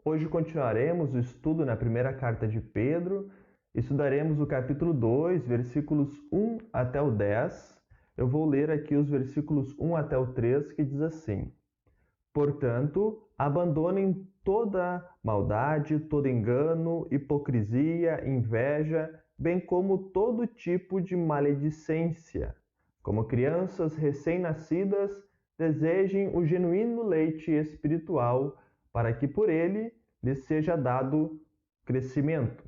Hoje continuaremos o estudo na primeira carta de Pedro. Estudaremos o capítulo 2, versículos 1 até o 10. Eu vou ler aqui os versículos 1 até o 3, que diz assim: Portanto, abandonem toda maldade, todo engano, hipocrisia, inveja, bem como todo tipo de maledicência. Como crianças recém-nascidas, desejem o genuíno leite espiritual, para que por ele lhes seja dado crescimento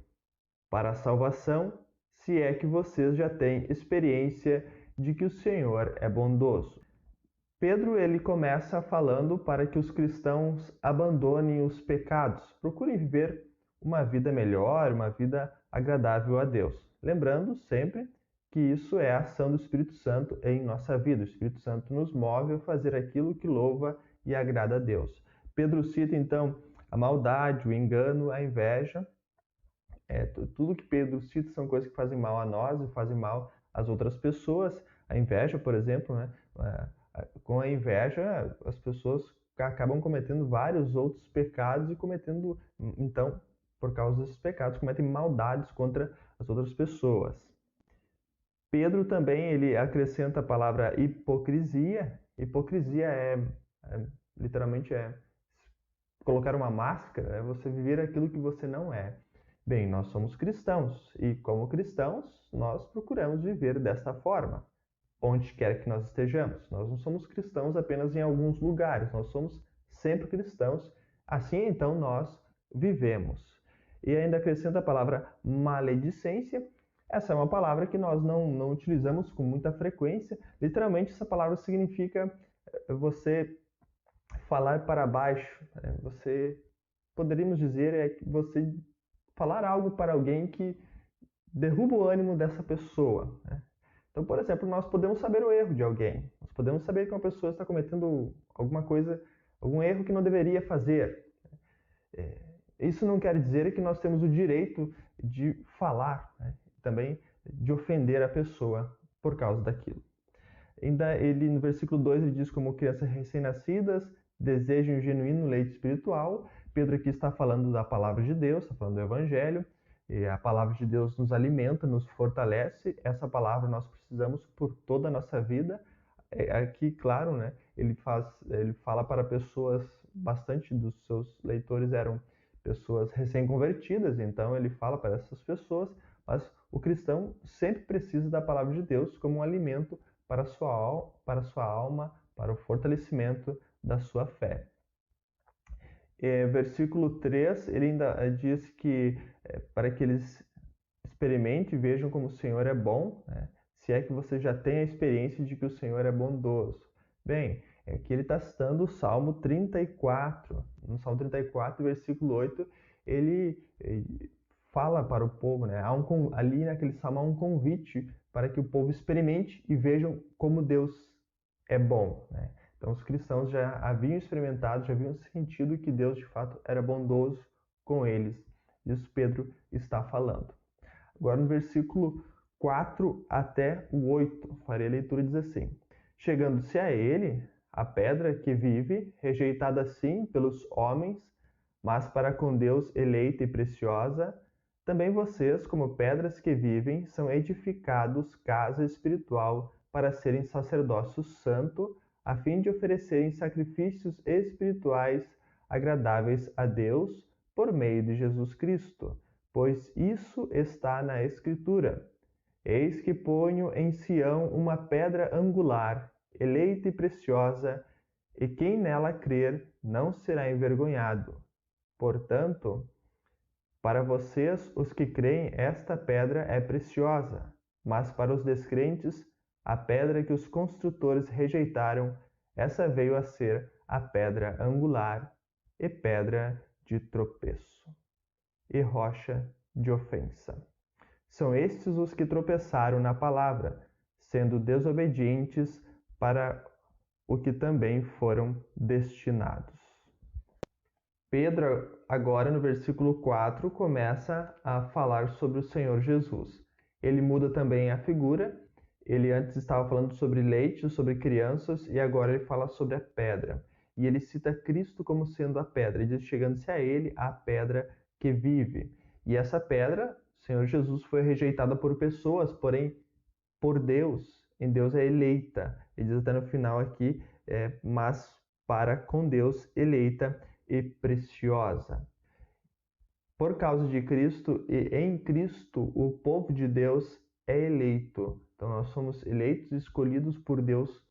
para a salvação, se é que vocês já têm experiência de que o Senhor é bondoso. Pedro ele começa falando para que os cristãos abandonem os pecados, procurem viver uma vida melhor, uma vida agradável a Deus. Lembrando sempre que isso é a ação do Espírito Santo em nossa vida. O Espírito Santo nos move a fazer aquilo que louva e agrada a Deus. Pedro cita então a maldade, o engano, a inveja. Tudo que Pedro cita são coisas que fazem mal a nós e fazem mal às outras pessoas. A inveja, por exemplo, né? Com a inveja, as pessoas acabam cometendo vários outros pecados e cometendo, então, por causa desses pecados, cometem maldades contra as outras pessoas. Pedro também ele acrescenta a palavra hipocrisia. Hipocrisia literalmente colocar uma máscara, é você viver aquilo que você não é. Bem, nós somos cristãos e, como cristãos, nós procuramos viver desta forma, onde quer que nós estejamos. Nós não somos cristãos apenas em alguns lugares, nós somos sempre cristãos. Assim, então, nós vivemos. E ainda acrescenta a palavra maledicência. Essa é uma palavra que nós não utilizamos com muita frequência. Literalmente, essa palavra significa você falar para baixo. Você, poderíamos dizer, é você falar algo para alguém que derruba o ânimo dessa pessoa. Então, por exemplo, nós podemos saber o erro de alguém. Nós podemos saber que uma pessoa está cometendo alguma coisa, algum erro que não deveria fazer. Isso não quer dizer que nós temos o direito de falar, também de ofender a pessoa por causa daquilo. Ainda ele, no versículo 2, ele diz: como crianças recém-nascidas, desejem o genuíno leite espiritual. Pedro aqui está falando da palavra de Deus, está falando do Evangelho. E a palavra de Deus nos alimenta, nos fortalece. Essa palavra nós precisamos por toda a nossa vida. Aqui, claro, né, ele fala para pessoas, bastante dos seus leitores eram pessoas recém-convertidas, então ele fala para essas pessoas, mas o cristão sempre precisa da palavra de Deus como um alimento para a sua alma, para o fortalecimento da sua fé. Versículo 3, ele ainda diz que para que eles experimentem e vejam como o Senhor é bom, né? Se é que você já tem a experiência de que o Senhor é bondoso. Bem, aqui ele está citando o Salmo 34. No Salmo 34, versículo 8, ele fala para o povo, né? Ali naquele salmo há um convite para que o povo experimente e vejam como Deus é bom, né? Então os cristãos já haviam experimentado, já haviam sentido que Deus de fato era bondoso com eles. Isso Pedro está falando. Agora no versículo 4 até o 8, farei a leitura, diz assim: chegando-se a ele, a pedra que vive, rejeitada assim pelos homens, mas para com Deus eleita e preciosa, também vocês, como pedras que vivem, são edificados casa espiritual para serem sacerdócio santo, a fim de oferecerem sacrifícios espirituais agradáveis a Deus por meio de Jesus Cristo, pois isso está na Escritura. Eis que ponho em Sião uma pedra angular, eleita e preciosa, e quem nela crer não será envergonhado. Portanto, para vocês, os que creem, esta pedra é preciosa, mas para os descrentes, a pedra que os construtores rejeitaram, essa veio a ser a pedra angular e pedra de tropeço e rocha de ofensa. São estes os que tropeçaram na palavra, sendo desobedientes para o que também foram destinados. Pedro, agora no versículo 4, começa a falar sobre o Senhor Jesus. Ele muda também a figura. Ele antes estava falando sobre leite, sobre crianças, e agora ele fala sobre a pedra. e ele cita Cristo como sendo a pedra. Ele diz, chegando-se a ele, a pedra que vive. E essa pedra, o Senhor Jesus, foi rejeitada por pessoas, porém por Deus. Em Deus é eleita. Ele diz até no final aqui, mas para com Deus eleita e preciosa. Por causa de Cristo e em Cristo, o povo de Deus é eleito. Então nós somos eleitos e escolhidos por Deus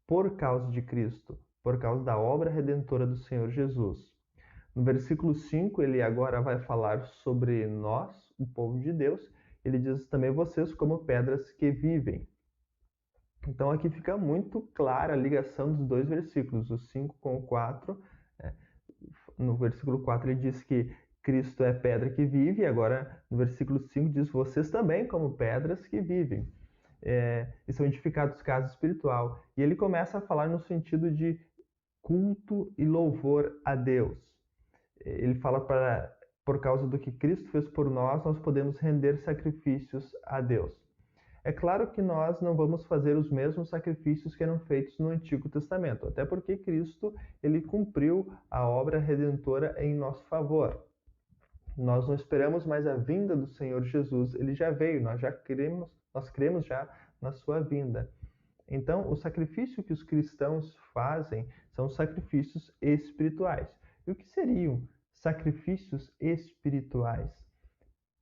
por causa de Cristo, por causa da obra redentora do Senhor Jesus. No versículo 5, ele agora vai falar sobre nós, o povo de Deus. Ele diz também vocês como pedras que vivem. Então aqui fica muito clara a ligação dos dois versículos, o 5 com o 4. No versículo 4 ele diz que Cristo é pedra que vive, e agora no versículo 5 diz vocês também como pedras que vivem. E são edificados casa espiritual. E ele começa a falar no sentido de culto e louvor a Deus. Ele fala por causa do que Cristo fez por nós, nós podemos render sacrifícios a Deus. É claro que nós não vamos fazer os mesmos sacrifícios que eram feitos no Antigo Testamento, até porque Cristo ele cumpriu a obra redentora em nosso favor. Nós não esperamos mais a vinda do Senhor Jesus, ele já veio, nós cremos já na sua vinda. Então, o sacrifício que os cristãos fazem são sacrifícios espirituais. E o que seriam sacrifícios espirituais?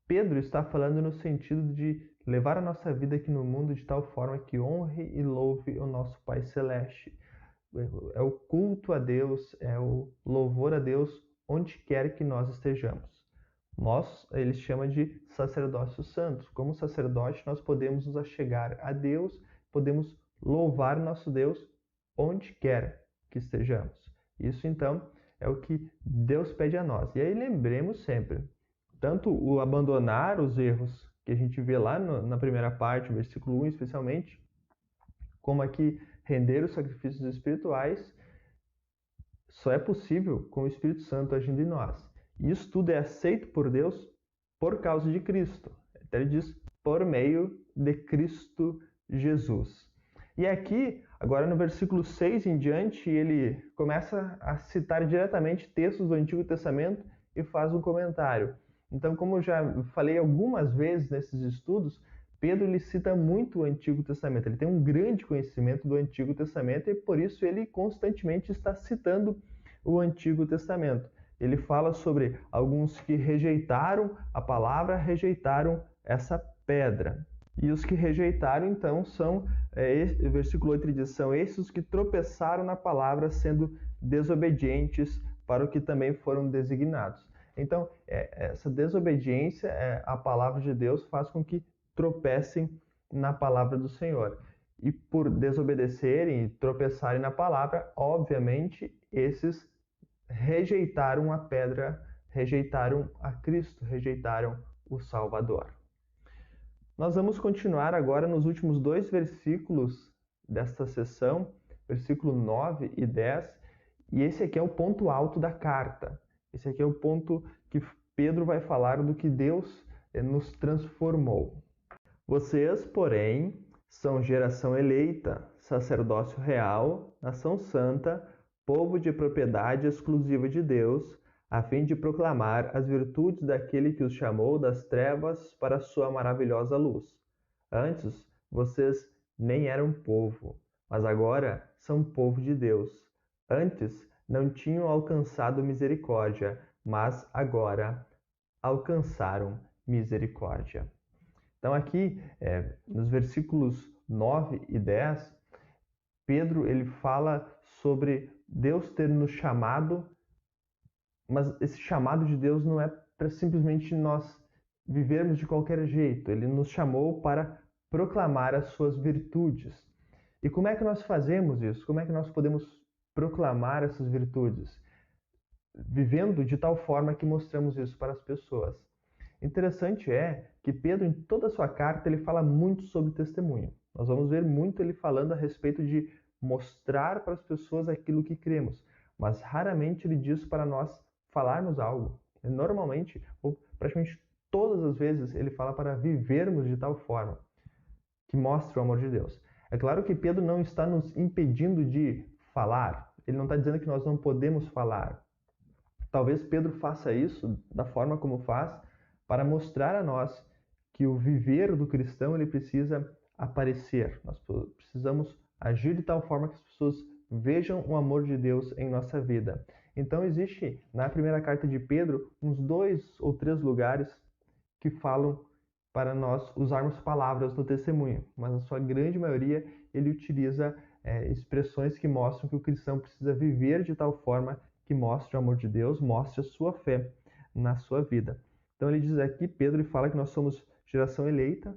Pedro está falando no sentido de levar a nossa vida aqui no mundo de tal forma que honre e louve o nosso Pai Celeste. É o culto a Deus, é o louvor a Deus onde quer que nós estejamos. Eles chamam de sacerdócio santo. Como sacerdote, nós podemos nos achegar a Deus, podemos louvar nosso Deus onde quer que estejamos. Isso, então, é o que Deus pede a nós. E aí lembremos sempre, tanto o abandonar os erros que a gente vê lá na primeira parte, versículo 1 especialmente, como aqui render os sacrifícios espirituais, só é possível com o Espírito Santo agindo em nós. Isso tudo é aceito por Deus por causa de Cristo. Então ele diz, por meio de Cristo Jesus. E aqui, agora no versículo 6 em diante, ele começa a citar diretamente textos do Antigo Testamento e faz um comentário. Então, como eu já falei algumas vezes nesses estudos, Pedro ele cita muito o Antigo Testamento. Ele tem um grande conhecimento do Antigo Testamento e por isso ele constantemente está citando o Antigo Testamento. Ele fala sobre alguns que rejeitaram a palavra, rejeitaram essa pedra. E os que rejeitaram, então, são, versículo 8 diz, são esses os que tropeçaram na palavra, sendo desobedientes para o que também foram designados. Então, essa desobediência à palavra de Deus faz com que tropecem na palavra do Senhor. E por desobedecerem e tropeçarem na palavra, obviamente, esses rejeitaram a pedra, rejeitaram a Cristo, rejeitaram o Salvador. Nós vamos continuar agora nos últimos dois versículos desta sessão, versículo 9 e 10, e esse aqui é o ponto alto da carta. Esse aqui é o ponto que Pedro vai falar do que Deus nos transformou. Vocês, porém, são geração eleita, sacerdócio real, nação santa, povo de propriedade exclusiva de Deus, a fim de proclamar as virtudes daquele que os chamou das trevas para a sua maravilhosa luz. Antes, vocês nem eram povo, mas agora são povo de Deus. Antes, não tinham alcançado misericórdia, mas agora alcançaram misericórdia. Então aqui, nos versículos 9 e 10, Pedro ele fala sobre Deus ter nos chamado, mas esse chamado de Deus não é para simplesmente nós vivermos de qualquer jeito. Ele nos chamou para proclamar as suas virtudes. E como é que nós fazemos isso? Como é que nós podemos proclamar essas virtudes? Vivendo de tal forma que mostramos isso para as pessoas. Interessante é que Pedro, em toda a sua carta, ele fala muito sobre testemunho. Nós vamos ver muito ele falando a respeito de mostrar para as pessoas aquilo que cremos, mas raramente ele diz para nós falarmos algo. Normalmente, ou praticamente todas as vezes, ele fala para vivermos de tal forma que mostre o amor de Deus. É claro que Pedro não está nos impedindo de falar. Ele não está dizendo que nós não podemos falar. Talvez Pedro faça isso da forma como faz para mostrar a nós que o viver do cristão ele precisa aparecer. Nós precisamos agir de tal forma que as pessoas vejam o amor de Deus em nossa vida. Então existe na primeira carta de Pedro uns 2 ou 3 lugares que falam para nós usarmos palavras no testemunho, mas na sua grande maioria ele utiliza expressões que mostram que o cristão precisa viver de tal forma que mostre o amor de Deus, mostre a sua fé na sua vida. Então ele diz aqui, Pedro, ele fala que nós somos geração eleita,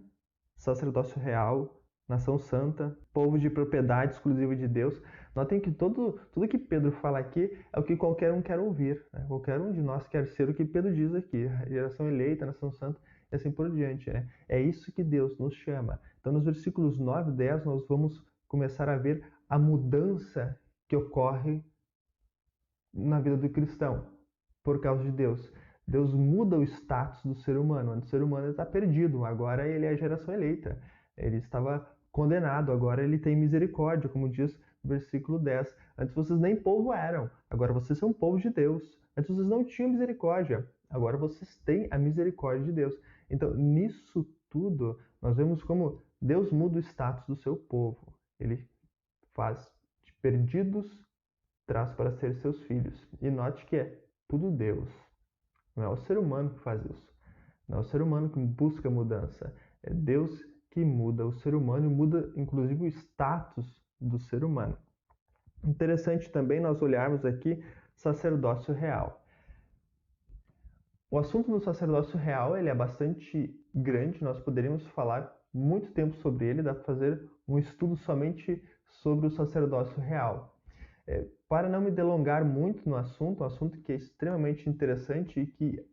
sacerdócio real, nação santa, povo de propriedade exclusiva de Deus. Notem que tudo que Pedro fala aqui é o que qualquer um quer ouvir, né? Qualquer um de nós quer ser o que Pedro diz aqui, geração eleita, nação santa, e assim por diante. Né? É isso que Deus nos chama. Então, nos versículos 9 e 10, nós vamos começar a ver a mudança que ocorre na vida do cristão por causa de Deus. Deus muda o status do ser humano. Antes o ser humano está perdido, agora ele é a geração eleita. Ele estava condenado, agora ele tem misericórdia, como diz no versículo 10. Antes vocês nem povo eram, agora vocês são povo de Deus. Antes vocês não tinham misericórdia, agora vocês têm a misericórdia de Deus. Então, nisso tudo, nós vemos como Deus muda o status do seu povo. Ele faz de perdidos, traz para ser seus filhos. E note que é tudo Deus. Não é o ser humano que faz isso. Não é o ser humano que busca mudança. É Deus que muda o ser humano e muda, inclusive, o status do ser humano. Interessante também nós olharmos aqui sacerdócio real. O assunto do sacerdócio real ele é bastante grande, nós poderíamos falar muito tempo sobre ele, dá para fazer um estudo somente sobre o sacerdócio real. Para não me delongar muito no assunto, um assunto que é extremamente interessante e que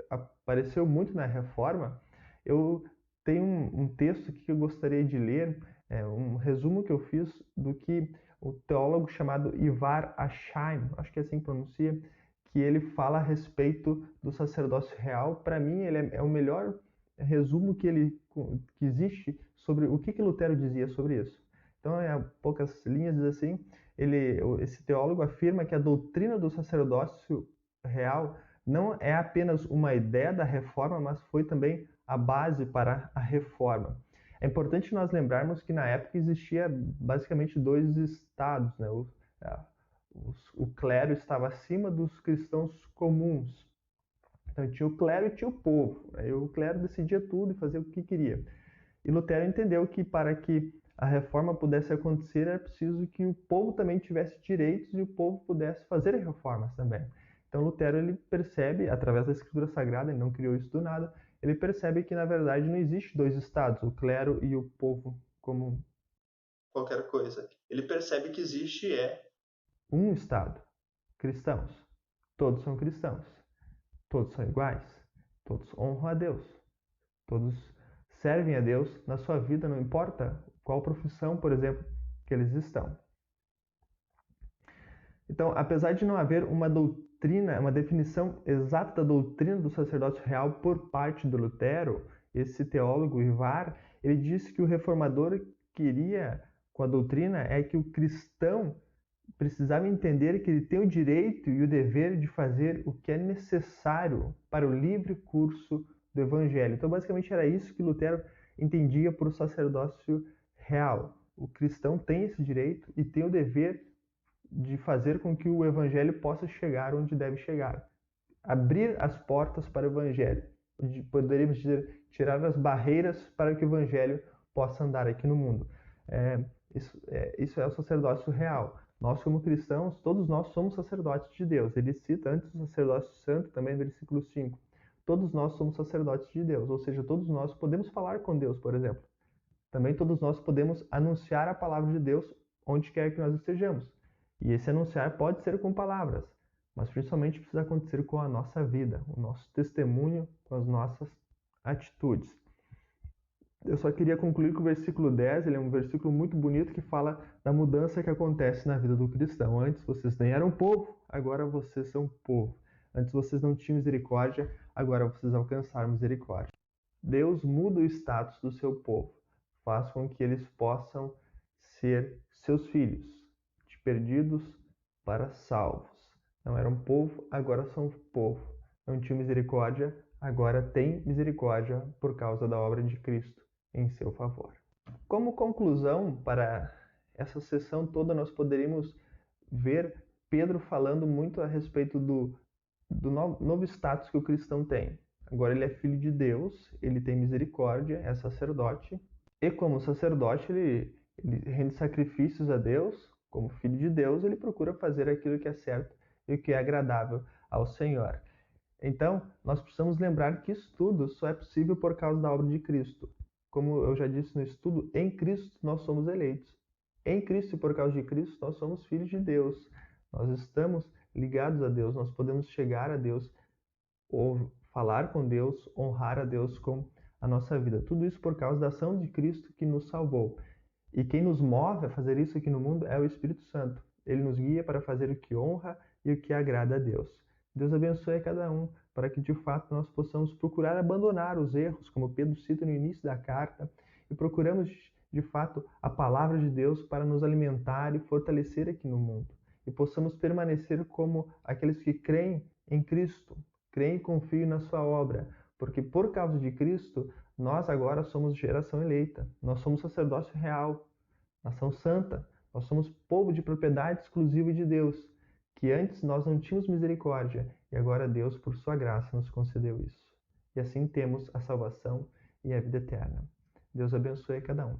apareceu muito na Reforma, eu tenho um texto que eu gostaria de ler, um resumo que eu fiz do que o teólogo chamado Ivar Asheim, acho que é assim que pronuncia, que ele fala a respeito do sacerdócio real. Para mim, ele é o melhor resumo que existe sobre o que Lutero dizia sobre isso. Então, em poucas linhas, diz assim, esse teólogo afirma que a doutrina do sacerdócio real não é apenas uma ideia da reforma, mas foi também a base para a reforma. É importante nós lembrarmos que na época existia basicamente 2 estados, né? O clero estava acima dos cristãos comuns. Então tinha o clero e tinha o povo. Aí o clero decidia tudo e fazia o que queria. E Lutero entendeu que para que a reforma pudesse acontecer era preciso que o povo também tivesse direitos e o povo pudesse fazer reformas também. Então Lutero ele percebe, através da Escritura Sagrada, ele não criou isso do nada, ele percebe que na verdade não existe 2 estados, o clero e o povo como qualquer coisa. Ele percebe que existe um estado, cristãos. Todos são cristãos, todos são iguais, todos honram a Deus, todos servem a Deus na sua vida, não importa qual profissão, por exemplo, que eles estão. Então, apesar de não haver uma doutrina, uma definição exata da doutrina do sacerdócio real por parte do Lutero, esse teólogo Ivar, ele disse que o reformador queria com a doutrina é que o cristão precisava entender que ele tem o direito e o dever de fazer o que é necessário para o livre curso do Evangelho. Então, basicamente, era isso que Lutero entendia por sacerdócio real. O cristão tem esse direito e tem o dever de fazer com que o Evangelho possa chegar onde deve chegar. Abrir as portas para o Evangelho. Poderíamos dizer, tirar as barreiras para que o Evangelho possa andar aqui no mundo. Isso é o sacerdócio real. Nós, como cristãos, todos nós somos sacerdotes de Deus. Ele cita antes o sacerdócio santo, também no versículo 5. Todos nós somos sacerdotes de Deus, ou seja, todos nós podemos falar com Deus, por exemplo. Também todos nós podemos anunciar a palavra de Deus onde quer que nós estejamos. E esse anunciar pode ser com palavras, mas principalmente precisa acontecer com a nossa vida, o nosso testemunho, com as nossas atitudes. Eu só queria concluir com o versículo 10, ele é um versículo muito bonito que fala da mudança que acontece na vida do cristão. Antes vocês nem eram povo, agora vocês são povo. Antes vocês não tinham misericórdia, agora vocês alcançaram misericórdia. Deus muda o status do seu povo, faz com que eles possam ser seus filhos, de perdidos para salvos. Não eram povo, agora são povo. Não tinham misericórdia, agora tem misericórdia por causa da obra de Cristo em seu favor. Como conclusão para essa sessão toda, nós poderíamos ver Pedro falando muito a respeito do novo status que o cristão tem. Agora ele é filho de Deus, ele tem misericórdia, é sacerdote, e como sacerdote ele rende sacrifícios a Deus, como filho de Deus, ele procura fazer aquilo que é certo e o que é agradável ao Senhor. Então, nós precisamos lembrar que estudo só é possível por causa da obra de Cristo. Como eu já disse no estudo, em Cristo nós somos eleitos. Em Cristo e por causa de Cristo nós somos filhos de Deus. Nós estamos ligados a Deus, nós podemos chegar a Deus, ou falar com Deus, honrar a Deus com a nossa vida. Tudo isso por causa da ação de Cristo que nos salvou. E quem nos move a fazer isso aqui no mundo é o Espírito Santo. Ele nos guia para fazer o que honra e o que agrada a Deus. Deus abençoe a cada um, para que de fato nós possamos procurar abandonar os erros, como Pedro cita no início da carta, e procuramos de fato a palavra de Deus para nos alimentar e fortalecer aqui no mundo. E possamos permanecer como aqueles que creem em Cristo, creem e confiam na sua obra, porque por causa de Cristo, nós agora somos geração eleita, nós somos sacerdócio real, nação santa, nós somos povo de propriedade exclusiva de Deus, que antes nós não tínhamos misericórdia, e agora Deus, por sua graça, nos concedeu isso. E assim temos a salvação e a vida eterna. Deus abençoe cada um.